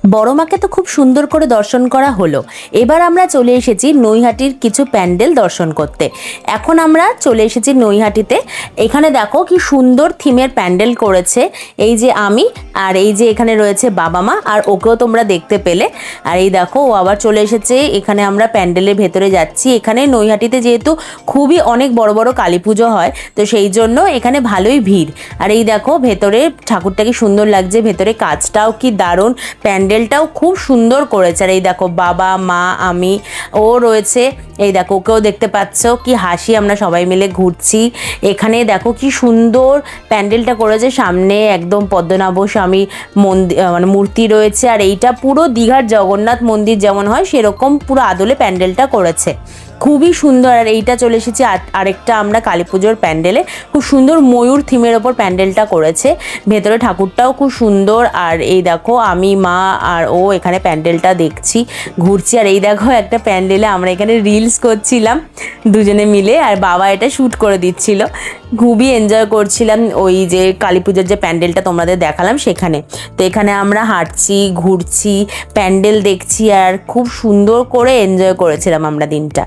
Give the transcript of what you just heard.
বড় মাকে তো খুব সুন্দর করে দর্শন করা হলো। এবার আমরা চলে এসেছি নৈহাটির কিছু প্যান্ডেল দর্শন করতে। এখন আমরা চলে এসেছি নৈহাটিতে। এখানে দেখো কি সুন্দর থিমের প্যান্ডেল করেছে। এই যে আমি, আর এই যে এখানে রয়েছে বাবা মা, আর ওকেও তোমরা দেখতে পেলে। আর এই দেখো ও আবার চলে এসেছে। এখানে আমরা প্যান্ডেলের ভেতরে যাচ্ছি। এখানে নৈহাটিতে যেহেতু খুবই অনেক বড় বড় কালী পুজো হয়, তো সেই জন্য এখানে ভালোই ভিড়। আর এই দেখো ভেতরে ঠাকুরটা কি সুন্দর লাগছে, ভেতরে কাজটাও কি দারুণ, প্যান্ডেলটাও খুব সুন্দর করেছে। আর এই দেখো বাবা মা আমি, ও রয়েছে। এই দেখো ওকেও দেখতে পাচ্ছ, কি হাসি, আমরা সবাই মিলে ঘুরছি। এখানে দেখো কি সুন্দর প্যান্ডেলটা করেছে, সামনে একদম পদ্মনাভ স্বামী মন্দির মানে মূর্তি রয়েছে। আর এইটা পুরো দীঘার জগন্নাথ মন্দির যেমন হয় সেরকম পুরো আদলে প্যান্ডেলটা করেছে, খুবই সুন্দর। আর এইটা চলে এসেছি আরেকটা আমরা কালী পুজোর প্যান্ডেলে, খুব সুন্দর ময়ূর থিমের ওপর প্যান্ডেলটা করেছে, ভেতরে ঠাকুরটাও খুব সুন্দর। আর এই দেখো আমি, মা আর ও এখানে প্যান্ডেলটা দেখছি, ঘুরছি। আর এই দেখো একটা প্যান্ডেলে আমরা এখানে রিলস করছিলাম দুজনে মিলে, আর বাবা এটা শ্যুট করে দিচ্ছিল। খুবই এনজয় করছিলাম ওই যে কালী পুজোর যে প্যান্ডেলটা তোমাদের দেখালাম সেখানে। তো এখানে আমরা হাঁটছি, ঘুরছি, প্যান্ডেল দেখছি, আর খুব সুন্দর করে এনজয় করেছিলাম আমরা দিনটা।